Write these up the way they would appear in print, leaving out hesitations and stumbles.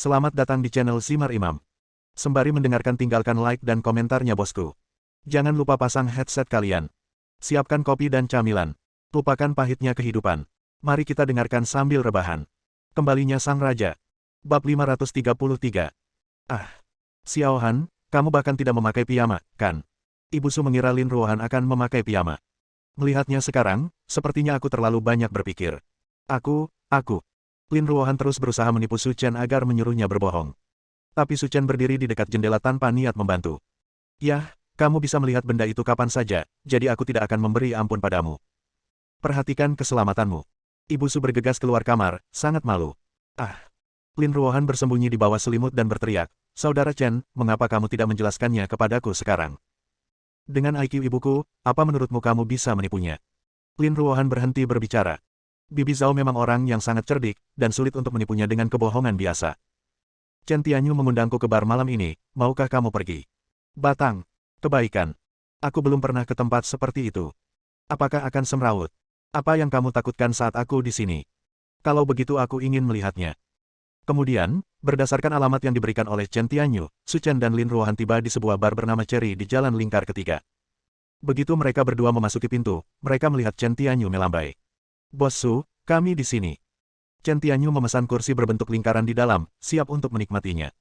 Selamat datang di channel Simar Imam. Sembari mendengarkan tinggalkan like dan komentarnya bosku. Jangan lupa pasang headset kalian. Siapkan kopi dan camilan. Lupakan pahitnya kehidupan. Mari kita dengarkan sambil rebahan. Kembalinya Sang Raja. Bab 533. Ah. Xiao Han, kamu bahkan tidak memakai piyama, kan? Ibu Su mengira Lin Ruohan akan memakai piyama. Melihatnya sekarang, sepertinya aku terlalu banyak berpikir. Aku. Lin Ruohan terus berusaha menipu Su Chen agar menyuruhnya berbohong. Tapi Su Chen berdiri di dekat jendela tanpa niat membantu. Yah, kamu bisa melihat benda itu kapan saja, jadi aku tidak akan memberi ampun padamu. Perhatikan keselamatanmu. Ibu Su bergegas keluar kamar, sangat malu. Ah. Lin Ruohan bersembunyi di bawah selimut dan berteriak, Saudara Chen, mengapa kamu tidak menjelaskannya kepadaku sekarang? Dengan IQ ibuku, apa menurutmu kamu bisa menipunya? Lin Ruohan berhenti berbicara. Bibi Zhao memang orang yang sangat cerdik, dan sulit untuk menipunya dengan kebohongan biasa. Chen Tianyu mengundangku ke bar malam ini, maukah kamu pergi? Batang. Kebaikan. Aku belum pernah ke tempat seperti itu. Apakah akan semrawut? Apa yang kamu takutkan saat aku di sini? Kalau begitu aku ingin melihatnya. Kemudian, berdasarkan alamat yang diberikan oleh Chen Tianyu, Su Chen dan Lin Ruohan tiba di sebuah bar bernama Cherry di Jalan Lingkar Ketiga. Begitu mereka berdua memasuki pintu, mereka melihat Chen Tianyu melambai. Bos Su, kami di sini. Chen Tianyu memesan kursi berbentuk lingkaran di dalam, siap untuk menikmatinya.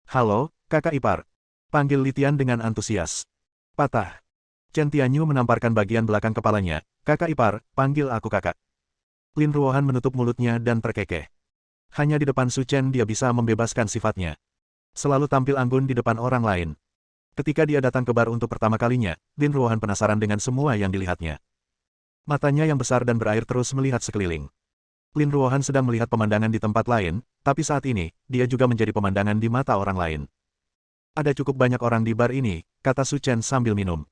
Halo, kakak ipar. Panggil Li Tian dengan antusias. Patah. Chen Tianyu menamparkan bagian belakang kepalanya, kakak ipar, panggil aku kakak. Lin Ruohan menutup mulutnya dan terkekeh. Hanya di depan Su Chen dia bisa membebaskan sifatnya. Selalu tampil anggun di depan orang lain. Ketika dia datang ke bar untuk pertama kalinya, Lin Ruohan penasaran dengan semua yang dilihatnya. Matanya yang besar dan berair terus melihat sekeliling. Lin Ruohan sedang melihat pemandangan di tempat lain, tapi saat ini, dia juga menjadi pemandangan di mata orang lain. Ada cukup banyak orang di bar ini, kata Su Chen sambil minum.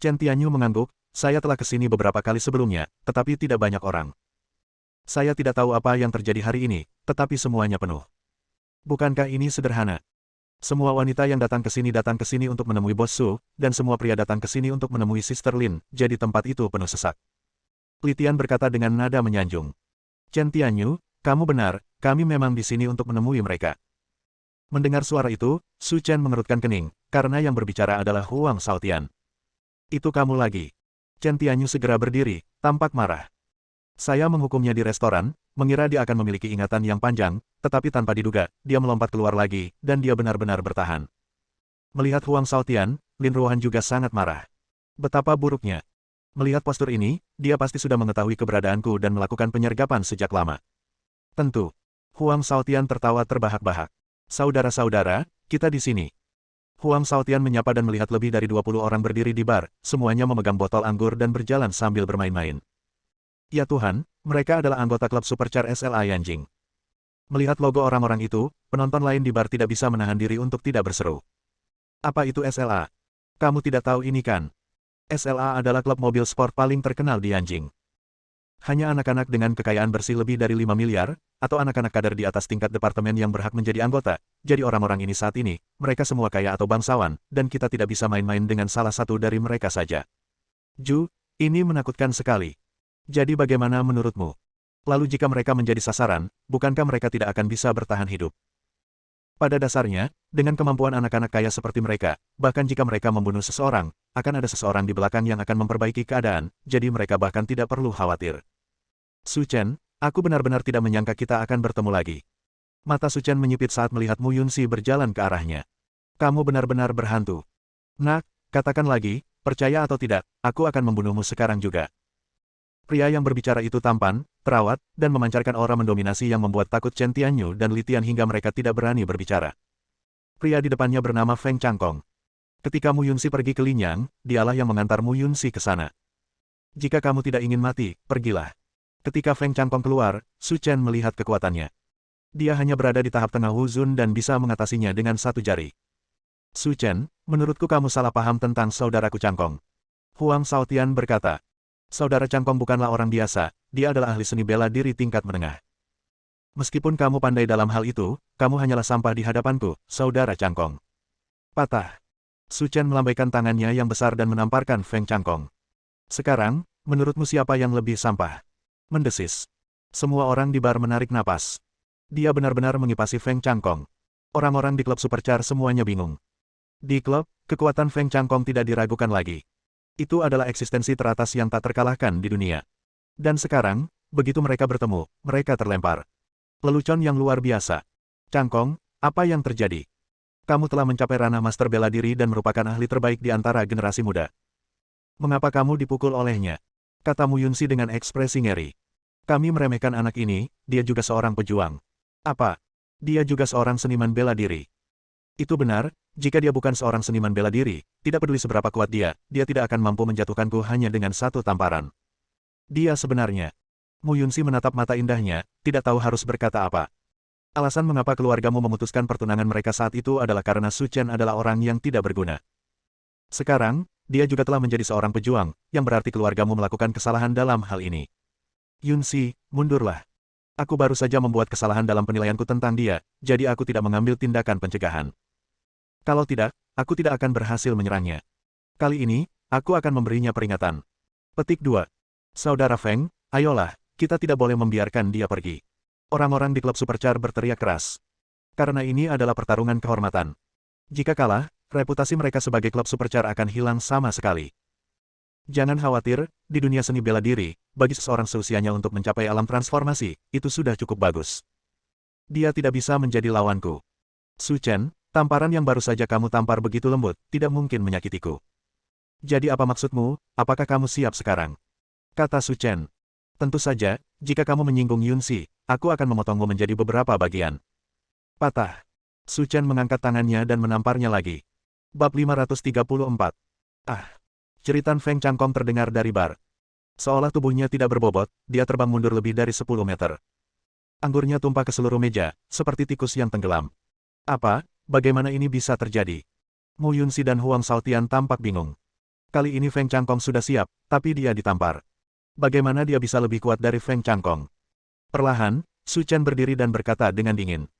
Chen Tianyu mengangguk, saya telah kesini beberapa kali sebelumnya, tetapi tidak banyak orang. Saya tidak tahu apa yang terjadi hari ini, tetapi semuanya penuh. Bukankah ini sederhana? Semua wanita yang datang ke sini untuk menemui Bos Su, dan semua pria datang ke sini untuk menemui Sister Lin, jadi tempat itu penuh sesak. Li Tian berkata dengan nada menyanjung. Chen Tianyu, kamu benar, kami memang di sini untuk menemui mereka. Mendengar suara itu, Su Chen mengerutkan kening, karena yang berbicara adalah Huang Shaotian. Itu kamu lagi. Chen Tianyu segera berdiri, tampak marah. Saya menghukumnya di restoran, mengira dia akan memiliki ingatan yang panjang, tetapi tanpa diduga, dia melompat keluar lagi, dan dia benar-benar bertahan. Melihat Huang Shaotian, Lin Ruohan juga sangat marah. Betapa buruknya. Melihat postur ini, dia pasti sudah mengetahui keberadaanku dan melakukan penyergapan sejak lama. Tentu. Huang Shaotian tertawa terbahak-bahak. Saudara-saudara, kita di sini. Huang Shaotian menyapa dan melihat lebih dari 20 orang berdiri di bar, semuanya memegang botol anggur dan berjalan sambil bermain-main. Ya Tuhan, mereka adalah anggota klub Supercar SLA Yanjing. Melihat logo orang-orang itu, penonton lain di bar tidak bisa menahan diri untuk tidak berseru. Apa itu SLA? Kamu tidak tahu ini kan? SLA adalah klub mobil sport paling terkenal di Yanjing. Hanya anak-anak dengan kekayaan bersih lebih dari 5 miliar, atau anak-anak kader di atas tingkat departemen yang berhak menjadi anggota. Jadi orang-orang ini saat ini, mereka semua kaya atau bangsawan, dan kita tidak bisa main-main dengan salah satu dari mereka saja. Ju, ini menakutkan sekali. Jadi bagaimana menurutmu? Lalu jika mereka menjadi sasaran, bukankah mereka tidak akan bisa bertahan hidup? Pada dasarnya, dengan kemampuan anak-anak kaya seperti mereka, bahkan jika mereka membunuh seseorang, akan ada seseorang di belakang yang akan memperbaiki keadaan, jadi mereka bahkan tidak perlu khawatir. Su Chen, aku benar-benar tidak menyangka kita akan bertemu lagi. Mata Su Chen menyipit saat melihat Mu Yunxi berjalan ke arahnya. Kamu benar-benar berhantu. Nak, katakan lagi, percaya atau tidak, aku akan membunuhmu sekarang juga. Pria yang berbicara itu tampan, terawat, dan memancarkan aura mendominasi yang membuat takut Chen Tianyu dan Li Tian hingga mereka tidak berani berbicara. Pria di depannya bernama Feng Changkong. Ketika Mu Yunxi pergi ke Linyang, dialah yang mengantar Mu Yunxi ke sana. Jika kamu tidak ingin mati, pergilah. Ketika Feng Changkong keluar, Su Chen melihat kekuatannya. Dia hanya berada di tahap tengah Wuzun dan bisa mengatasinya dengan satu jari. Su Chen, menurutku kamu salah paham tentang saudaraku Changkong. Huang Shaotian berkata. Saudara Changkong bukanlah orang biasa, dia adalah ahli seni bela diri tingkat menengah. Meskipun kamu pandai dalam hal itu, kamu hanyalah sampah di hadapanku, saudara Changkong. Patah. Su Chen melambaikan tangannya yang besar dan menamparkan Feng Changkong. Sekarang, menurutmu siapa yang lebih sampah? Mendesis. Semua orang di bar menarik napas. Dia benar-benar mengipasi Feng Changkong. Orang-orang di klub Supercar semuanya bingung. Di klub, kekuatan Feng Changkong tidak diragukan lagi. Itu adalah eksistensi teratas yang tak terkalahkan di dunia. Dan sekarang, begitu mereka bertemu, mereka terlempar. Lelucon yang luar biasa. Changkong, apa yang terjadi? Kamu telah mencapai ranah master bela diri dan merupakan ahli terbaik di antara generasi muda. Mengapa kamu dipukul olehnya? Kata Mu Yunxi dengan ekspresi ngeri. Kami meremehkan anak ini, dia juga seorang pejuang. Apa? Dia juga seorang seniman bela diri. Itu benar, jika dia bukan seorang seniman bela diri, tidak peduli seberapa kuat dia tidak akan mampu menjatuhkanku hanya dengan satu tamparan. Dia sebenarnya. Mu Yunxi menatap mata indahnya, tidak tahu harus berkata apa. Alasan mengapa keluargamu memutuskan pertunangan mereka saat itu adalah karena Su Chen adalah orang yang tidak berguna. Sekarang, dia juga telah menjadi seorang pejuang, yang berarti keluargamu melakukan kesalahan dalam hal ini. Yunxi, mundurlah. Aku baru saja membuat kesalahan dalam penilaianku tentang dia, jadi aku tidak mengambil tindakan pencegahan. Kalau tidak, aku tidak akan berhasil menyerangnya. Kali ini, aku akan memberinya peringatan. Petik 2. Saudara Feng, ayolah, kita tidak boleh membiarkan dia pergi. Orang-orang di klub Supercar berteriak keras. Karena ini adalah pertarungan kehormatan. Jika kalah, reputasi mereka sebagai klub Supercar akan hilang sama sekali. Jangan khawatir, di dunia seni bela diri, bagi seseorang seusianya untuk mencapai alam transformasi, itu sudah cukup bagus. Dia tidak bisa menjadi lawanku. Su Chen, tamparan yang baru saja kamu tampar begitu lembut, tidak mungkin menyakitiku. Jadi apa maksudmu, apakah kamu siap sekarang? Kata Su Chen. Tentu saja, jika kamu menyinggung Yunxi, aku akan memotongmu menjadi beberapa bagian. Patah. Su Chen mengangkat tangannya dan menamparnya lagi. Bab 534. Jeritan Feng Changkong terdengar dari bar. Seolah tubuhnya tidak berbobot, dia terbang mundur lebih dari 10 meter. Anggurnya tumpah ke seluruh meja, seperti tikus yang tenggelam. Apa? Bagaimana ini bisa terjadi? Mu Yunxi dan Huang Shaotian tampak bingung. Kali ini Feng Changkong sudah siap, tapi dia ditampar. Bagaimana dia bisa lebih kuat dari Feng Changkong? Perlahan, Su Chen berdiri dan berkata dengan dingin.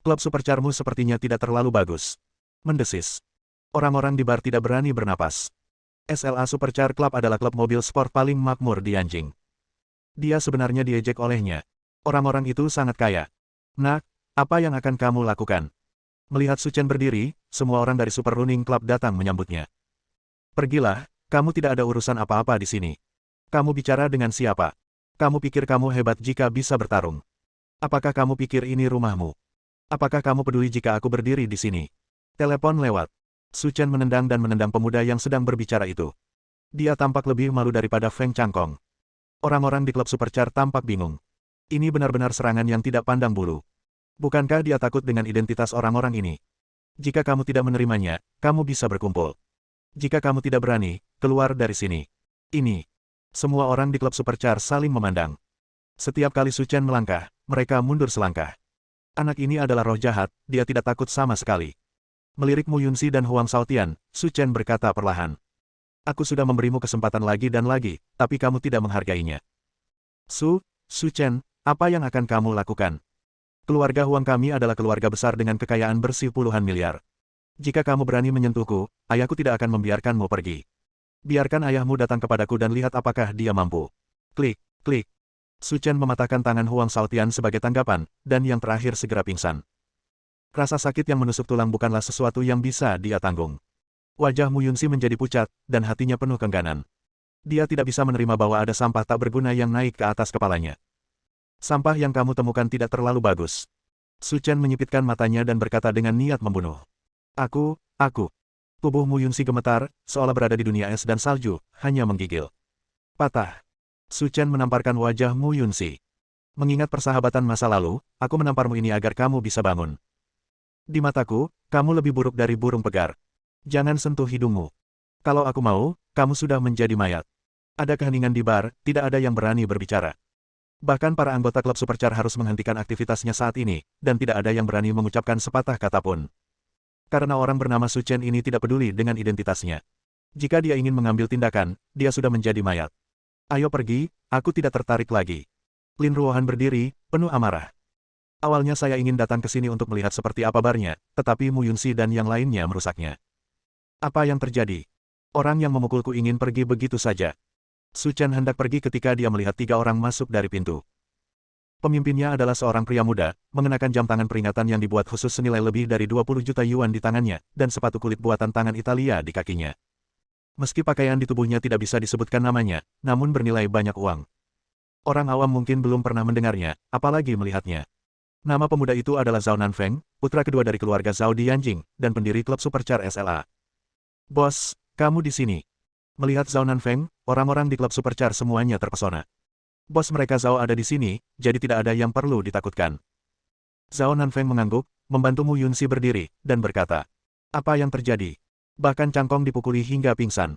Klub Supercarmu sepertinya tidak terlalu bagus. Mendesis. Orang-orang di bar tidak berani bernapas. SLA Supercar Club adalah klub mobil sport paling makmur di Yanjing. Dia sebenarnya diejek olehnya. Orang-orang itu sangat kaya. Nak, apa yang akan kamu lakukan? Melihat Su Chen berdiri, semua orang dari Super Running Club datang menyambutnya. Pergilah, kamu tidak ada urusan apa-apa di sini. Kamu bicara dengan siapa? Kamu pikir kamu hebat jika bisa bertarung? Apakah kamu pikir ini rumahmu? Apakah kamu peduli jika aku berdiri di sini? Telepon lewat. Su Chen menendang dan menendang pemuda yang sedang berbicara itu. Dia tampak lebih malu daripada Feng Changkong. Orang-orang di klub Supercar tampak bingung. Ini benar-benar serangan yang tidak pandang bulu. Bukankah dia takut dengan identitas orang-orang ini? Jika kamu tidak menerimanya, kamu bisa berkumpul. Jika kamu tidak berani, keluar dari sini. Ini. Semua orang di klub Supercar saling memandang. Setiap kali Su Chen melangkah, mereka mundur selangkah. Anak ini adalah roh jahat, dia tidak takut sama sekali. Melirik Mu Yunxi dan Huang Shaotian, Su Chen berkata perlahan. Aku sudah memberimu kesempatan lagi dan lagi, tapi kamu tidak menghargainya. Su Chen, apa yang akan kamu lakukan? Keluarga Huang kami adalah keluarga besar dengan kekayaan bersih puluhan miliar. Jika kamu berani menyentuhku, ayahku tidak akan membiarkanmu pergi. Biarkan ayahmu datang kepadaku dan lihat apakah dia mampu. Klik, klik. Su Chen mematahkan tangan Huang Shaotian sebagai tanggapan, dan yang terakhir segera pingsan. Rasa sakit yang menusuk tulang bukanlah sesuatu yang bisa dia tanggung. Wajah Mu Yunxi menjadi pucat, dan hatinya penuh kengganan. Dia tidak bisa menerima bahwa ada sampah tak berguna yang naik ke atas kepalanya. Sampah yang kamu temukan tidak terlalu bagus. Su Chen menyipitkan matanya dan berkata dengan niat membunuh. Aku. Tubuh Mu Yunxi gemetar, seolah berada di dunia es dan salju, hanya menggigil. Patah. Su Chen menamparkan wajah Mu Yunxi. Mengingat persahabatan masa lalu, aku menamparmu ini agar kamu bisa bangun. Di mataku, kamu lebih buruk dari burung pegar. Jangan sentuh hidungmu. Kalau aku mau, kamu sudah menjadi mayat. Ada keheningan di bar, tidak ada yang berani berbicara. Bahkan para anggota klub Supercar harus menghentikan aktivitasnya saat ini, dan tidak ada yang berani mengucapkan sepatah kata pun. Karena orang bernama Su Chen ini tidak peduli dengan identitasnya. Jika dia ingin mengambil tindakan, dia sudah menjadi mayat. Ayo pergi, aku tidak tertarik lagi. Lin Ruohan berdiri, penuh amarah. Awalnya saya ingin datang ke sini untuk melihat seperti apa barnya, tetapi Mu Yunxi dan yang lainnya merusaknya. Apa yang terjadi? Orang yang memukulku ingin pergi begitu saja. Su Chen hendak pergi ketika dia melihat 3 orang masuk dari pintu. Pemimpinnya adalah seorang pria muda, mengenakan jam tangan peringatan yang dibuat khusus senilai lebih dari 20 juta yuan di tangannya, dan sepatu kulit buatan tangan Italia di kakinya. Meski pakaian di tubuhnya tidak bisa disebutkan namanya, namun bernilai banyak uang. Orang awam mungkin belum pernah mendengarnya, apalagi melihatnya. Nama pemuda itu adalah Zhao Nanfeng, putra kedua dari keluarga Zhao di Yanjing, dan pendiri klub Supercar SLA. Bos, kamu di sini. Melihat Zhao Nanfeng, orang-orang di klub Supercar semuanya terpesona. Bos mereka Zhao ada di sini, jadi tidak ada yang perlu ditakutkan. Zhao Nanfeng mengangguk, membantu Mu Yunxi berdiri, dan berkata, apa yang terjadi? Bahkan Cangkong dipukuli hingga pingsan.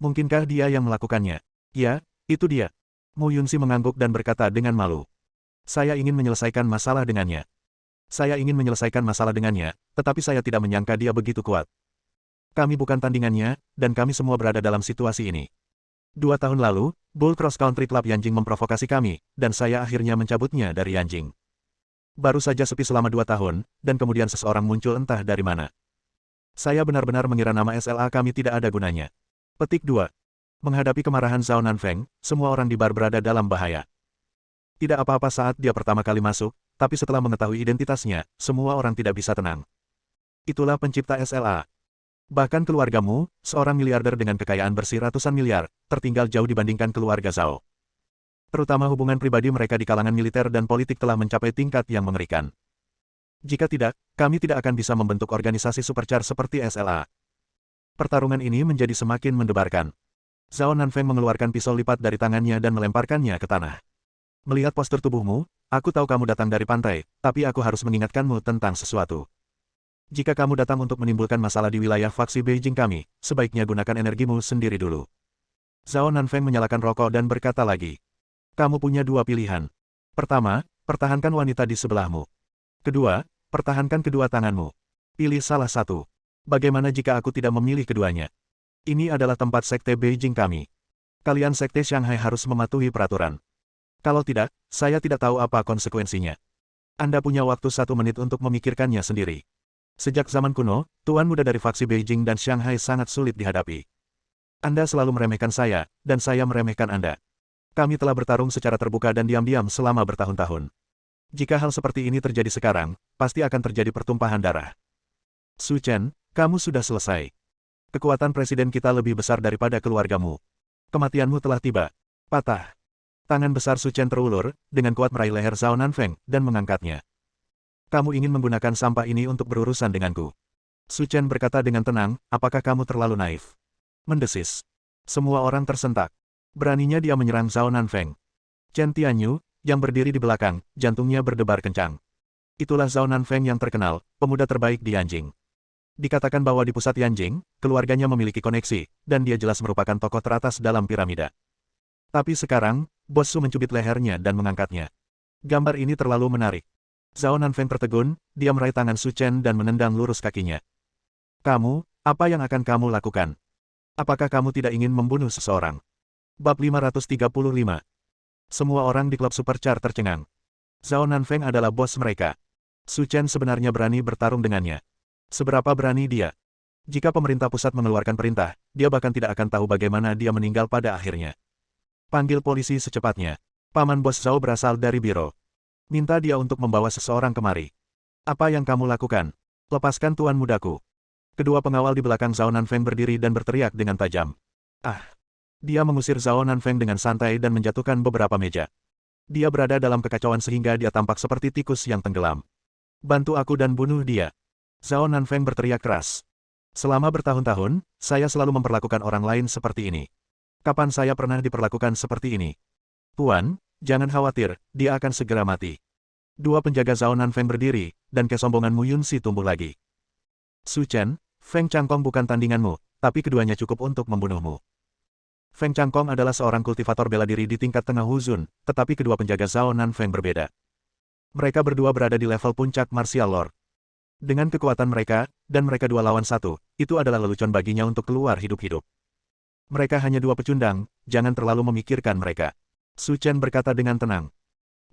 Mungkinkah dia yang melakukannya? Ya, itu dia. Mu Yunxi mengangguk dan berkata dengan malu. Saya ingin menyelesaikan masalah dengannya. Saya ingin menyelesaikan masalah dengannya, tetapi saya tidak menyangka dia begitu kuat. Kami bukan tandingannya, dan kami semua berada dalam situasi ini. 2 tahun lalu, Bull Cross Country Club Yanjing memprovokasi kami, dan saya akhirnya mencabutnya dari Yanjing. Baru saja sepi selama 2 tahun, dan kemudian seseorang muncul entah dari mana. Saya benar-benar mengira nama SLA kami tidak ada gunanya. Petik 2. Menghadapi kemarahan Zhao Nanfeng, semua orang di bar berada dalam bahaya. Tidak apa-apa saat dia pertama kali masuk, tapi setelah mengetahui identitasnya, semua orang tidak bisa tenang. Itulah pencipta SLA. Bahkan keluargamu, seorang miliarder dengan kekayaan bersih ratusan miliar, tertinggal jauh dibandingkan keluarga Zhao. Terutama hubungan pribadi mereka di kalangan militer dan politik telah mencapai tingkat yang mengerikan. Jika tidak, kami tidak akan bisa membentuk organisasi supercar seperti SLA. Pertarungan ini menjadi semakin mendebarkan. Zhao Nanfeng mengeluarkan pisau lipat dari tangannya dan melemparkannya ke tanah. Melihat postur tubuhmu, aku tahu kamu datang dari pantai, tapi aku harus mengingatkanmu tentang sesuatu. Jika kamu datang untuk menimbulkan masalah di wilayah faksi Beijing kami, sebaiknya gunakan energimu sendiri dulu. Zhao Nanfeng menyalakan rokok dan berkata lagi. Kamu punya 2 pilihan. Pertama, pertahankan wanita di sebelahmu. Kedua, pertahankan kedua tanganmu. Pilih salah satu. Bagaimana jika aku tidak memilih keduanya? Ini adalah tempat sekte Beijing kami. Kalian sekte Shanghai harus mematuhi peraturan. Kalau tidak, saya tidak tahu apa konsekuensinya. Anda punya waktu 1 menit untuk memikirkannya sendiri. Sejak zaman kuno, tuan muda dari faksi Beijing dan Shanghai sangat sulit dihadapi. Anda selalu meremehkan saya, dan saya meremehkan Anda. Kami telah bertarung secara terbuka dan diam-diam selama bertahun-tahun. Jika hal seperti ini terjadi sekarang, pasti akan terjadi pertumpahan darah. Su Chen, kamu sudah selesai. Kekuatan presiden kita lebih besar daripada keluargamu. Kematianmu telah tiba. Patah. Tangan besar Su Chen terulur, dengan kuat meraih leher Zhao Nanfeng, dan mengangkatnya. Kamu ingin menggunakan sampah ini untuk berurusan denganku. Su Chen berkata dengan tenang, apakah kamu terlalu naif? Mendesis. Semua orang tersentak. Beraninya dia menyerang Zhao Nanfeng. Chen Tianyu, yang berdiri di belakang, jantungnya berdebar kencang. Itulah Zhao Nanfeng yang terkenal, pemuda terbaik di Yanjing. Dikatakan bahwa di pusat Yanjing, keluarganya memiliki koneksi, dan dia jelas merupakan tokoh teratas dalam piramida. Tapi sekarang, Bos Su mencubit lehernya dan mengangkatnya. Gambar ini terlalu menarik. Zhao Nanfeng tertegun, dia meraih tangan Su Chen dan menendang lurus kakinya. Kamu, apa yang akan kamu lakukan? Apakah kamu tidak ingin membunuh seseorang? Bab 535. Semua orang di klub Supercar tercengang. Zhao Nanfeng adalah bos mereka. Su Chen sebenarnya berani bertarung dengannya. Seberapa berani dia? Jika pemerintah pusat mengeluarkan perintah, dia bahkan tidak akan tahu bagaimana dia meninggal pada akhirnya. Panggil polisi secepatnya. Paman bos Zhao berasal dari biro. Minta dia untuk membawa seseorang kemari. Apa yang kamu lakukan? Lepaskan tuan mudaku. Kedua pengawal di belakang Zhao Nanfeng berdiri dan berteriak dengan tajam. Ah! Dia mengusir Zhao Nanfeng dengan santai dan menjatuhkan beberapa meja. Dia berada dalam kekacauan sehingga dia tampak seperti tikus yang tenggelam. Bantu aku dan bunuh dia. Zhao Nanfeng berteriak keras. Selama bertahun-tahun, saya selalu memperlakukan orang lain seperti ini. Kapan saya pernah diperlakukan seperti ini? Tuan, jangan khawatir, dia akan segera mati. Dua penjaga Zhao Nanfeng berdiri, dan kesombongan Mu Yunxi tumbuh lagi. Su Chen, Feng Changkong bukan tandinganmu, tapi keduanya cukup untuk membunuhmu. Feng Changkong adalah seorang kultivator bela diri di tingkat tengah Huzun, tetapi kedua penjaga Zhao Nanfeng berbeda. Mereka berdua berada di level puncak martial lord. Dengan kekuatan mereka, dan mereka 2 lawan 1, itu adalah lelucon baginya untuk keluar hidup-hidup. Mereka hanya 2 pecundang, jangan terlalu memikirkan mereka. Su Chen berkata dengan tenang.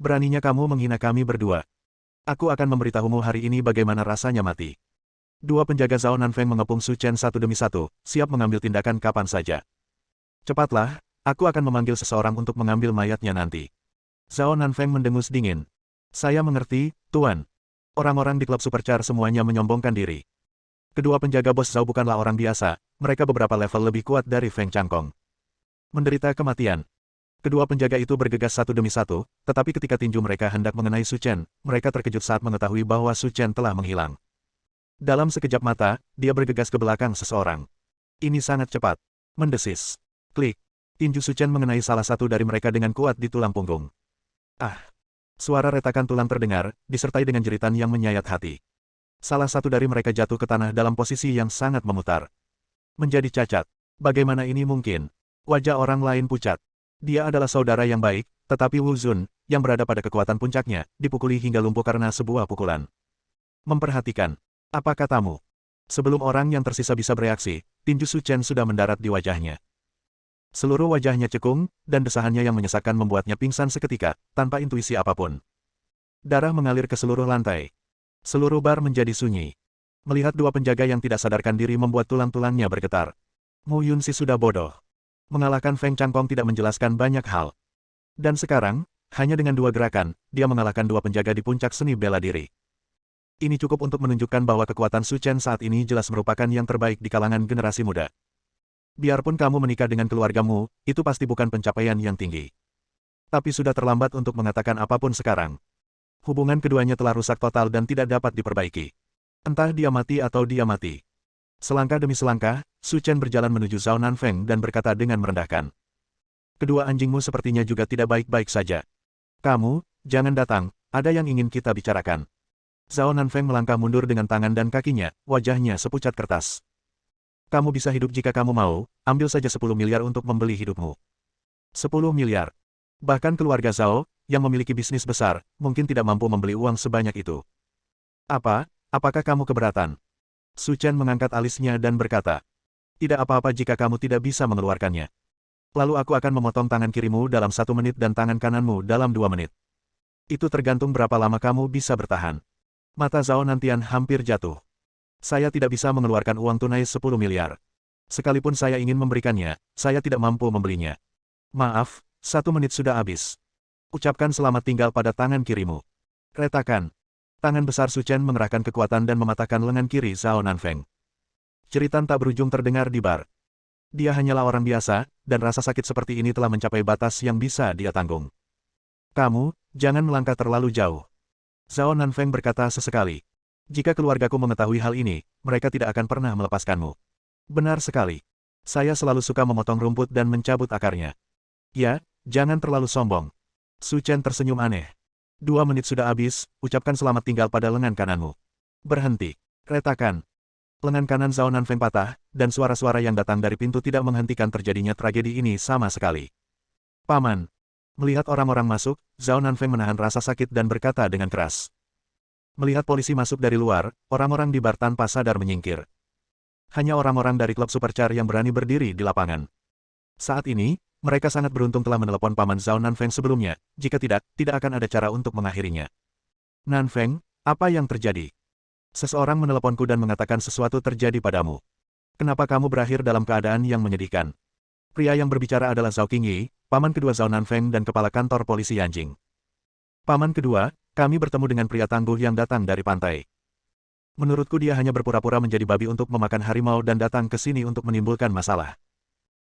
Beraninya kamu menghina kami berdua. Aku akan memberitahumu hari ini bagaimana rasanya mati. Dua penjaga Zhao Nanfeng mengepung Su Chen satu demi satu, siap mengambil tindakan kapan saja. Cepatlah, aku akan memanggil seseorang untuk mengambil mayatnya nanti. Zhao Nanfeng mendengus dingin. Saya mengerti, Tuan. Orang-orang di klub Supercar semuanya menyombongkan diri. Kedua penjaga bos Zhao bukanlah orang biasa, mereka beberapa level lebih kuat dari Feng Changkong. Menderita kematian. Kedua penjaga itu bergegas satu demi satu, tetapi ketika tinju mereka hendak mengenai Su Chen, mereka terkejut saat mengetahui bahwa Su Chen telah menghilang. Dalam sekejap mata, dia bergegas ke belakang seseorang. Ini sangat cepat. Mendesis. Klik. Tinju Su Chen mengenai salah satu dari mereka dengan kuat di tulang punggung. Ah! Suara retakan tulang terdengar, disertai dengan jeritan yang menyayat hati. Salah satu dari mereka jatuh ke tanah dalam posisi yang sangat memutar. Menjadi cacat. Bagaimana ini mungkin? Wajah orang lain pucat. Dia adalah saudara yang baik, tetapi Wu Zun, yang berada pada kekuatan puncaknya, dipukuli hingga lumpuh karena sebuah pukulan. Memperhatikan. Apa katamu? Sebelum orang yang tersisa bisa bereaksi, tinju Su Chen sudah mendarat di wajahnya. Seluruh wajahnya cekung, dan desahannya yang menyesakkan membuatnya pingsan seketika, tanpa intuisi apapun. Darah mengalir ke seluruh lantai. Seluruh bar menjadi sunyi. Melihat dua penjaga yang tidak sadarkan diri membuat tulang-tulangnya bergetar. Mu Yunxi sudah bodoh. Mengalahkan Feng Changkong tidak menjelaskan banyak hal. Dan sekarang, hanya dengan dua gerakan, dia mengalahkan dua penjaga di puncak seni bela diri. Ini cukup untuk menunjukkan bahwa kekuatan Su Chen saat ini jelas merupakan yang terbaik di kalangan generasi muda. Biarpun kamu menikah dengan keluargamu, itu pasti bukan pencapaian yang tinggi. Tapi sudah terlambat untuk mengatakan apapun sekarang. Hubungan keduanya telah rusak total dan tidak dapat diperbaiki. Entah dia mati atau dia mati. Selangkah demi selangkah, Su Chen berjalan menuju Zhao Nanfeng dan berkata dengan merendahkan. Kedua anjingmu sepertinya juga tidak baik-baik saja. Kamu, jangan datang, ada yang ingin kita bicarakan. Zhao Nanfeng melangkah mundur dengan tangan dan kakinya, wajahnya sepucat kertas. Kamu bisa hidup jika kamu mau, ambil saja 10 miliar untuk membeli hidupmu. 10 miliar. Bahkan keluarga Zhao, yang memiliki bisnis besar, mungkin tidak mampu membeli uang sebanyak itu. Apakah kamu keberatan? Su Chen mengangkat alisnya dan berkata, tidak apa-apa jika kamu tidak bisa mengeluarkannya. Lalu aku akan memotong tangan kirimu dalam 1 menit dan tangan kananmu dalam 2 menit. Itu tergantung berapa lama kamu bisa bertahan. Mata Zhao Nantian hampir jatuh. Saya tidak bisa mengeluarkan uang tunai 10 miliar. Sekalipun saya ingin memberikannya, saya tidak mampu membelinya. Maaf, 1 menit sudah habis. Ucapkan selamat tinggal pada tangan kirimu. Retakan. Tangan besar Su Chen mengerahkan kekuatan dan mematahkan lengan kiri Zhao Nanfeng. Jeritan tak berujung terdengar di bar. Dia hanyalah orang biasa, dan rasa sakit seperti ini telah mencapai batas yang bisa dia tanggung. Kamu, jangan melangkah terlalu jauh. Zhao Nanfeng berkata sesekali. Jika keluargaku mengetahui hal ini, mereka tidak akan pernah melepaskanmu. Benar sekali. Saya selalu suka memotong rumput dan mencabut akarnya. Ya, jangan terlalu sombong. Su Chen tersenyum aneh. 2 menit sudah habis, ucapkan selamat tinggal pada lengan kananmu. Berhenti. Retakan. Lengan kanan Zhao Nanfeng patah, dan suara-suara yang datang dari pintu tidak menghentikan terjadinya tragedi ini sama sekali. Paman. Melihat orang-orang masuk, Zhao Nanfeng menahan rasa sakit dan berkata dengan keras. Melihat polisi masuk dari luar, orang-orang di bar tanpa sadar menyingkir. Hanya orang-orang dari klub Supercar yang berani berdiri di lapangan. Saat ini, mereka sangat beruntung telah menelepon paman Zhao Nanfeng sebelumnya, jika tidak akan ada cara untuk mengakhirinya. Nanfeng, apa yang terjadi? Seseorang meneleponku dan mengatakan sesuatu terjadi padamu. Kenapa kamu berakhir dalam keadaan yang menyedihkan? Pria yang berbicara adalah Zhao Qingyi, paman kedua Zhao Nanfeng dan kepala kantor polisi Yanjing. Paman kedua, kami bertemu dengan pria tangguh yang datang dari pantai. Menurutku dia hanya berpura-pura menjadi babi untuk memakan harimau dan datang ke sini untuk menimbulkan masalah.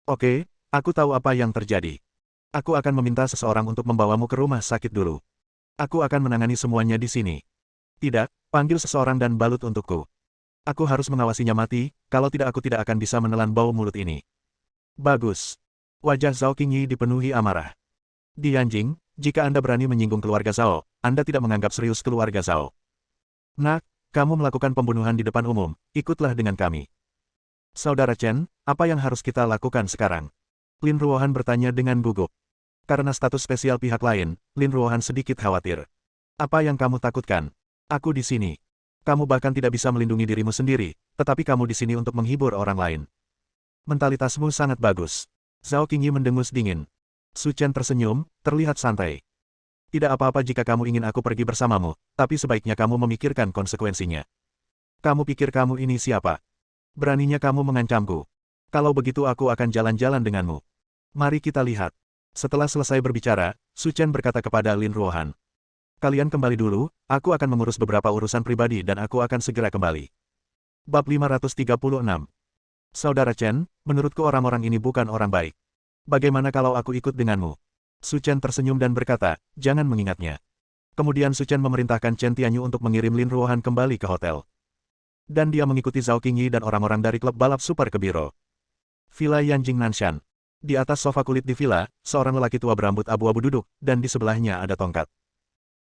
Oke, aku tahu apa yang terjadi. Aku akan meminta seseorang untuk membawamu ke rumah sakit dulu. Aku akan menangani semuanya di sini. Tidak, panggil seseorang dan balut untukku. Aku harus mengawasinya mati, kalau tidak aku tidak akan bisa menelan bau mulut ini. Bagus. Wajah Zhao Qingyi dipenuhi amarah. Di Yanjing, jika Anda berani menyinggung keluarga Zhao, Anda tidak menganggap serius keluarga Zhao. Nak, kamu melakukan pembunuhan di depan umum, ikutlah dengan kami. Saudara Chen, apa yang harus kita lakukan sekarang? Lin Ruohan bertanya dengan gugup. Karena status spesial pihak lain, Lin Ruohan sedikit khawatir. Apa yang kamu takutkan? Aku di sini. Kamu bahkan tidak bisa melindungi dirimu sendiri, tetapi kamu di sini untuk menghibur orang lain. Mentalitasmu sangat bagus. Zhao Qingyi mendengus dingin. Su Chen tersenyum, terlihat santai. Tidak apa-apa jika kamu ingin aku pergi bersamamu, tapi sebaiknya kamu memikirkan konsekuensinya. Kamu pikir kamu ini siapa? Beraninya kamu mengancamku. Kalau begitu aku akan jalan-jalan denganmu. Mari kita lihat. Setelah selesai berbicara, Su Chen berkata kepada Lin Ruohan. Kalian kembali dulu, aku akan mengurus beberapa urusan pribadi dan aku akan segera kembali. Bab 536. Saudara Chen, menurutku orang-orang ini bukan orang baik. Bagaimana kalau aku ikut denganmu? Su Chen tersenyum dan berkata, jangan mengingatnya. Kemudian Su Chen memerintahkan Chen Tianyu untuk mengirim Lin Ruohan kembali ke hotel. Dan dia mengikuti Zhao Qingyi dan orang-orang dari klub balap super ke biro. Villa Yanjing Nanshan. Di atas sofa kulit di villa, seorang lelaki tua berambut abu-abu duduk, dan di sebelahnya ada tongkat.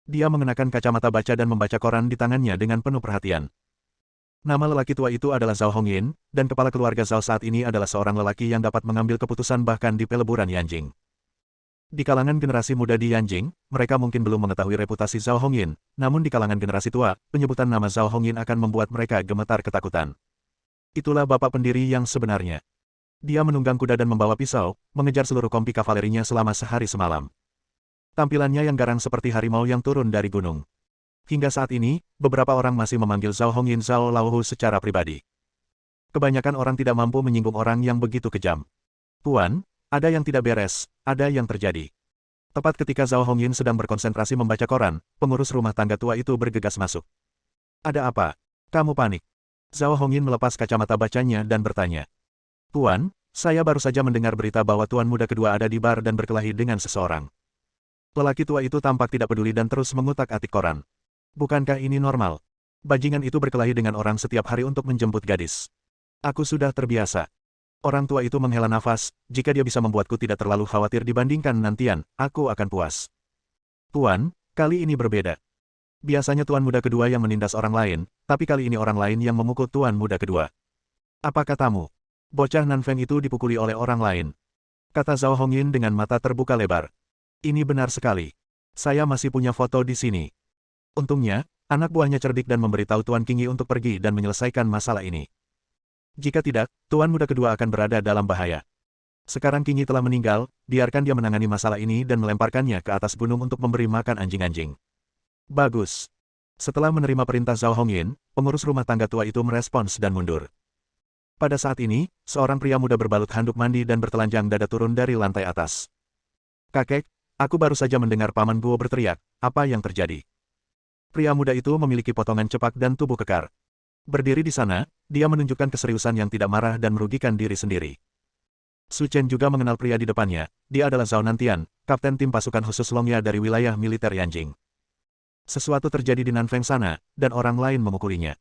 Dia mengenakan kacamata baca dan membaca koran di tangannya dengan penuh perhatian. Nama lelaki tua itu adalah Zhao Hongyin, dan kepala keluarga Zhao saat ini adalah seorang lelaki yang dapat mengambil keputusan bahkan di peleburan Yanjing. Di kalangan generasi muda di Yanjing, mereka mungkin belum mengetahui reputasi Zhao Hongyin, namun di kalangan generasi tua, penyebutan nama Zhao Hongyin akan membuat mereka gemetar ketakutan. Itulah bapak pendiri yang sebenarnya. Dia menunggang kuda dan membawa pisau, mengejar seluruh kompi kavalerinya selama sehari semalam. Tampilannya yang garang seperti harimau yang turun dari gunung. Hingga saat ini, beberapa orang masih memanggil Zhao Hongyin Zhao Laohu secara pribadi. Kebanyakan orang tidak mampu menyinggung orang yang begitu kejam. Tuan, ada yang tidak beres, ada yang terjadi. Tepat ketika Zhao Hongyin sedang berkonsentrasi membaca koran, pengurus rumah tangga tua itu bergegas masuk. Ada apa? Kamu panik. Zhao Hongyin melepas kacamata bacanya dan bertanya. Tuan, saya baru saja mendengar berita bahwa tuan muda kedua ada di bar dan berkelahi dengan seseorang. Lelaki tua itu tampak tidak peduli dan terus mengutak-atik koran. Bukankah ini normal? Bajingan itu berkelahi dengan orang setiap hari untuk menjemput gadis. Aku sudah terbiasa. Orang tua itu menghela nafas, jika dia bisa membuatku tidak terlalu khawatir dibandingkan nantian, aku akan puas. Tuan, kali ini berbeda. Biasanya tuan muda kedua yang menindas orang lain, tapi kali ini orang lain yang memukul tuan muda kedua. Apa katamu? Bocah Nanfeng itu dipukuli oleh orang lain. Kata Zhao Hongyin dengan mata terbuka lebar. Ini benar sekali. Saya masih punya foto di sini. Untungnya, anak buahnya cerdik dan memberitahu Tuan Qingyi untuk pergi dan menyelesaikan masalah ini. Jika tidak, tuan muda kedua akan berada dalam bahaya. Sekarang Qingyi telah meninggal, biarkan dia menangani masalah ini dan melemparkannya ke atas gunung untuk memberi makan anjing-anjing. Bagus. Setelah menerima perintah Zhao Hongyin, pengurus rumah tangga tua itu merespons dan mundur. Pada saat ini, seorang pria muda berbalut handuk mandi dan bertelanjang dada turun dari lantai atas. Kakek, aku baru saja mendengar Paman Guo berteriak, apa yang terjadi? Pria muda itu memiliki potongan cepak dan tubuh kekar. Berdiri di sana, dia menunjukkan keseriusan yang tidak marah dan merugikan diri sendiri. Su Chen juga mengenal pria di depannya, dia adalah Zhao Nantian, kapten tim pasukan khusus Longya dari wilayah militer Yanjing. Sesuatu terjadi di Nanfeng sana, dan orang lain memukulinya.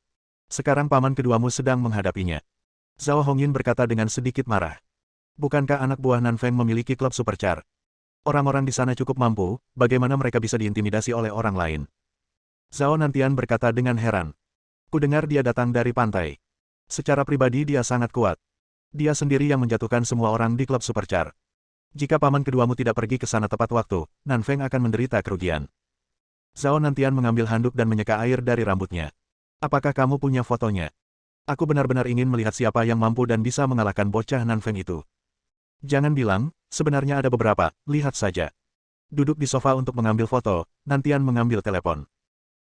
Sekarang paman keduamu sedang menghadapinya. Zhao Hongyin berkata dengan sedikit marah. Bukankah anak buah Nanfeng memiliki klub supercar? Orang-orang di sana cukup mampu, bagaimana mereka bisa diintimidasi oleh orang lain? Zhao Nantian berkata dengan heran. Kudengar dia datang dari pantai. Secara pribadi dia sangat kuat. Dia sendiri yang menjatuhkan semua orang di klub supercar. Jika paman keduamu tidak pergi ke sana tepat waktu, Nanfeng akan menderita kerugian. Zhao Nantian mengambil handuk dan menyeka air dari rambutnya. Apakah kamu punya fotonya? Aku benar-benar ingin melihat siapa yang mampu dan bisa mengalahkan bocah Nanfeng itu. Jangan bilang, sebenarnya ada beberapa, lihat saja. Duduk di sofa untuk mengambil foto, Nantian mengambil telepon.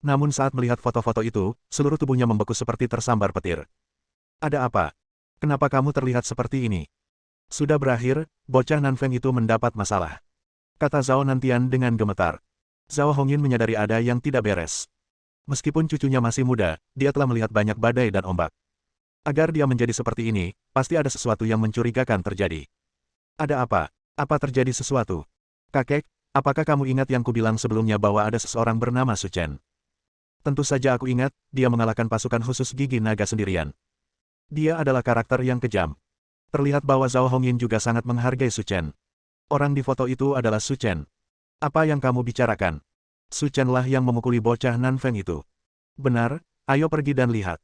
Namun saat melihat foto-foto itu, seluruh tubuhnya membeku seperti tersambar petir. Ada apa? Kenapa kamu terlihat seperti ini? Sudah berakhir, bocah Nanfeng itu mendapat masalah. Kata Zhao Nantian dengan gemetar. Zhao Hongyin menyadari ada yang tidak beres. Meskipun cucunya masih muda, dia telah melihat banyak badai dan ombak. Agar dia menjadi seperti ini, pasti ada sesuatu yang mencurigakan terjadi. Ada apa? Apa terjadi sesuatu? Kakek, apakah kamu ingat yang kubilang sebelumnya bahwa ada seseorang bernama Su Chen? Tentu saja aku ingat, dia mengalahkan pasukan khusus gigi naga sendirian. Dia adalah karakter yang kejam. Terlihat bahwa Zhao Hongyin juga sangat menghargai Su Chen. Orang di foto itu adalah Su Chen. Apa yang kamu bicarakan? Su Chen lah yang memukuli bocah Nanfeng itu. Benar, ayo pergi dan lihat.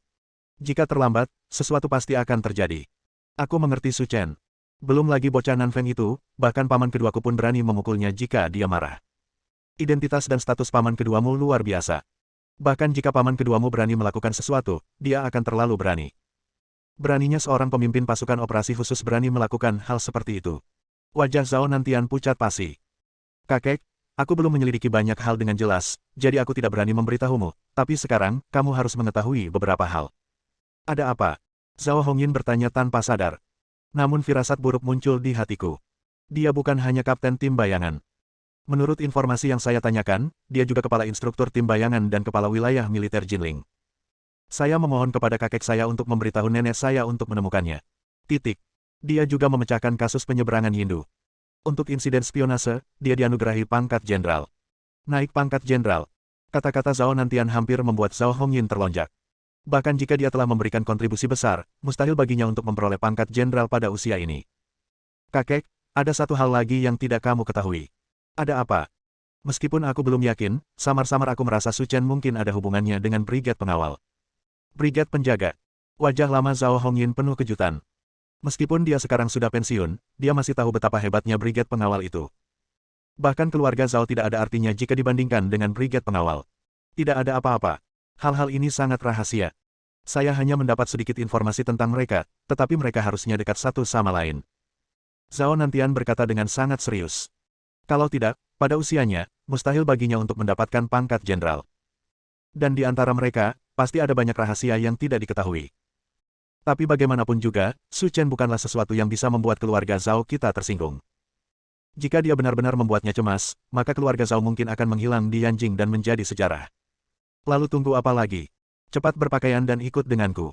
Jika terlambat, sesuatu pasti akan terjadi. Aku mengerti Su Chen. Belum lagi bocah Nanfeng itu, bahkan paman keduaku pun berani memukulnya jika dia marah. Identitas dan status paman keduamu luar biasa. Bahkan jika paman keduamu berani melakukan sesuatu, dia akan terlalu berani. Beraninya seorang pemimpin pasukan operasi khusus berani melakukan hal seperti itu. Wajah Zhao Nantian pucat pasi. Kakek, aku belum menyelidiki banyak hal dengan jelas, jadi aku tidak berani memberitahumu, tapi sekarang, kamu harus mengetahui beberapa hal. Ada apa? Zhao Hongyin bertanya tanpa sadar. Namun firasat buruk muncul di hatiku. Dia bukan hanya kapten tim bayangan. Menurut informasi yang saya tanyakan, dia juga kepala instruktur tim bayangan dan kepala wilayah militer Jinling. Saya memohon kepada kakek saya untuk memberitahu nenek saya untuk menemukannya. Titik. Dia juga memecahkan kasus penyeberangan Hindu. Untuk insiden spionase, dia dianugerahi pangkat jenderal. Naik pangkat jenderal. Kata-kata Zhao Nantian hampir membuat Zhao Hongyin terlonjak. Bahkan jika dia telah memberikan kontribusi besar, mustahil baginya untuk memperoleh pangkat jenderal pada usia ini. Kakek, ada satu hal lagi yang tidak kamu ketahui. Ada apa? Meskipun aku belum yakin, samar-samar aku merasa Su Chen mungkin ada hubungannya dengan Brigade Pengawal. Brigade Penjaga. Wajah lama Zhao Hongyin penuh kejutan. Meskipun dia sekarang sudah pensiun, dia masih tahu betapa hebatnya Brigade Pengawal itu. Bahkan keluarga Zhao tidak ada artinya jika dibandingkan dengan Brigade Pengawal. Tidak ada apa-apa. Hal-hal ini sangat rahasia. Saya hanya mendapat sedikit informasi tentang mereka, tetapi mereka harusnya dekat satu sama lain. Zhao Nantian berkata dengan sangat serius. Kalau tidak, pada usianya, mustahil baginya untuk mendapatkan pangkat jenderal. Dan di antara mereka, pasti ada banyak rahasia yang tidak diketahui. Tapi bagaimanapun juga, Su Chen bukanlah sesuatu yang bisa membuat keluarga Zhao kita tersinggung. Jika dia benar-benar membuatnya cemas, maka keluarga Zhao mungkin akan menghilang di Yanjing dan menjadi sejarah. Lalu tunggu apa lagi? Cepat berpakaian dan ikut denganku.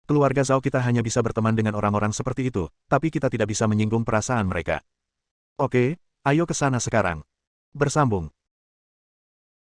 Keluarga Zhao kita hanya bisa berteman dengan orang-orang seperti itu, tapi kita tidak bisa menyinggung perasaan mereka. Oke, ayo ke sana sekarang. Bersambung.